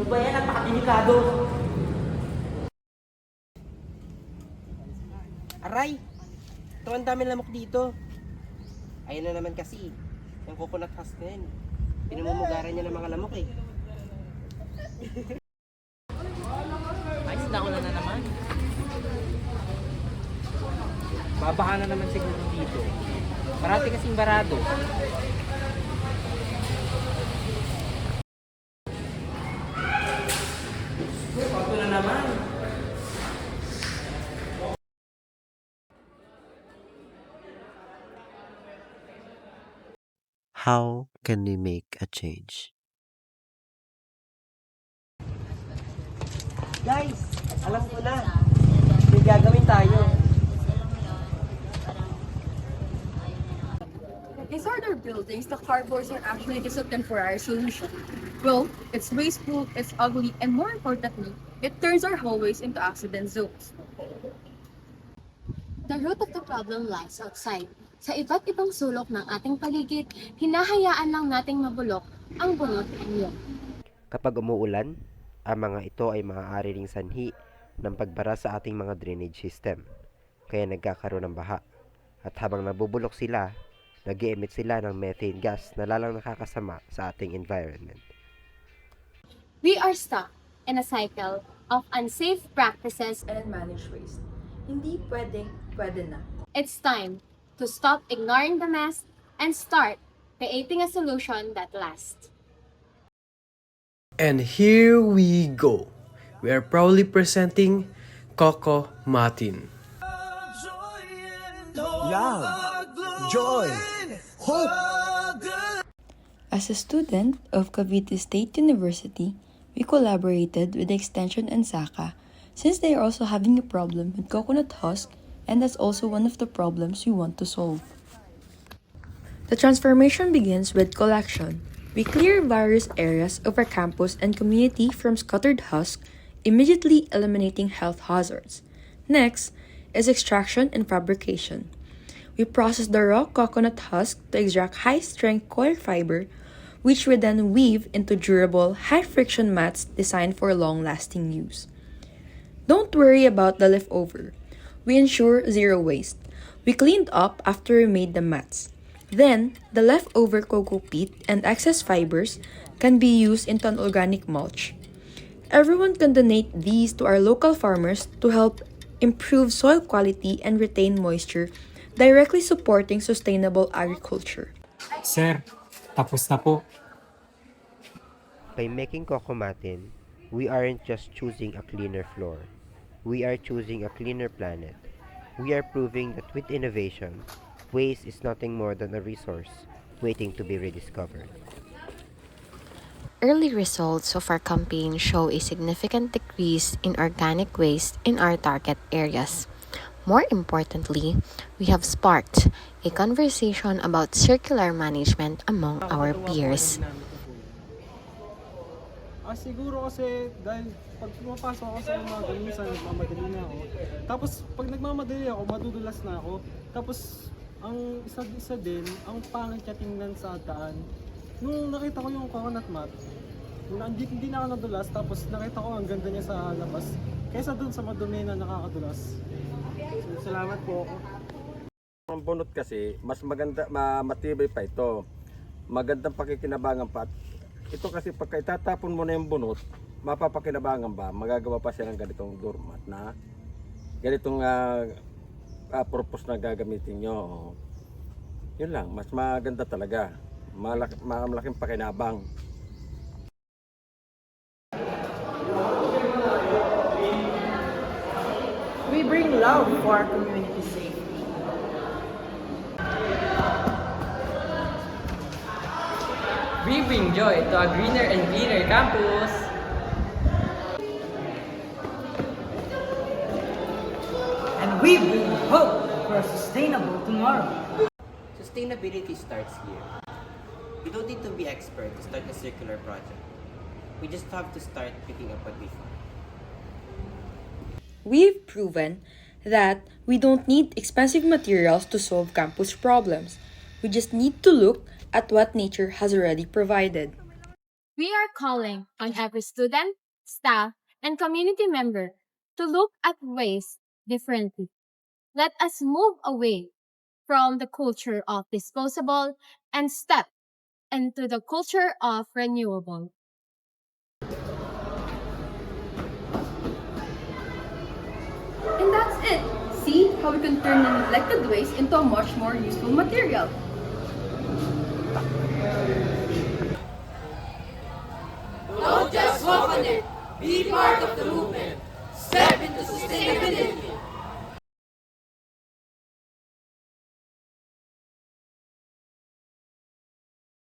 ba yan? Napakadelikado. Aray! Ito ang dami lamok dito. Ayun na naman kasi. Yung coconut husk na yan. Pinamumugaran niya ng mga lamok eh. Ay, sila ko na naman. Babaha na naman siguro dito. Parati kasing barado. Ito na naman. How can we make a change? Guys, alam ko na. May gagawin tayo. Inside our buildings, the cardboards are actually just a temporary solution. Well, it's wasteful, it's ugly, and more importantly, it turns our hallways into accident zones. The root of the problem lies outside. Sa iba't ibang sulok ng ating paligid, hinahayaan lang nating mabulok ang bunot ng iyong. Kapag umuulan, ang mga ito ay maaari ring sanhi ng pagbara sa ating mga drainage system. Kaya nagkakaroon ng baha. At habang nabubulok sila, nag-i-emit sila ng methane gas na lalang nakakasama sa ating environment. We are stuck in a cycle of unsafe practices. And manage waste. Hindi pwede na. It's time to stop ignoring the mess and start creating a solution that lasts. And here we go. We are proudly presenting Coco Martin. Love, joy, hope. As a student of Cavite State University, we collaborated with the Extension and SACA since they are also having a problem with coconut husk, and that's also one of the problems we want to solve. The transformation begins with collection. We clear various areas of our campus and community from scattered husk, immediately eliminating health hazards. Next is extraction and fabrication. We process the raw coconut husk to extract high-strength coir fiber, which we then weave into durable, high-friction mats designed for long-lasting use. Don't worry about the leftover. We ensure zero waste. We cleaned up after we made the mats. Then, the leftover cocoa peat and excess fibers can be used into an organic mulch. Everyone can donate these to our local farmers to help improve soil quality and retain moisture, directly supporting sustainable agriculture. Sir, tapos na po. By making Coco Martin, we aren't just choosing a cleaner floor. We are choosing a cleaner planet. We are proving that with innovation, waste is nothing more than a resource waiting to be rediscovered. Early results of our campaign show a significant decrease in organic waste in our target areas. More importantly, we have sparked a conversation about circular management among our peers. Siguro kasi dahil pag pumapasok ako sa mga ganun, minsan nagmamadali na ako. Tapos pag nagmamadali ako, madudulas na ako. Tapos ang isa din, ang pangit niya tingnan sa daan. Nung nakita ko yung coconut mat, hindi na ako nadulas, tapos nakita ko ang ganda niya sa labas. Kaysa dun sa madumi na nakakadulas. So, salamat po. Ang bunot kasi, mas maganda, matibay pa ito. Magandang pakikinabangan pa. Ito kasi pagka itatapon mo na yung bunot, mapapakinabangan ba, magagawa pa siya ng ganitong doormat na ganitong purpose na gagamitin nyo. Yun lang, mas maganda talaga. Malaking pakinabang. We bring love for our community safety. We bring joy to a greener and greener campus. And we bring hope for a sustainable tomorrow. Sustainability starts here. You don't need to be expert to start a circular project. We just have to start picking up what we find. We've proven that we don't need expensive materials to solve campus problems. We just need to look at what nature has already provided. We are calling on every student, staff, and community member to look at waste differently. Let us move away from the culture of disposable and step into the culture of renewable. And that's it. See how we can turn the neglected waste into a much more useful material. Don't just walk on it. Be part of the movement. Step into sustainability.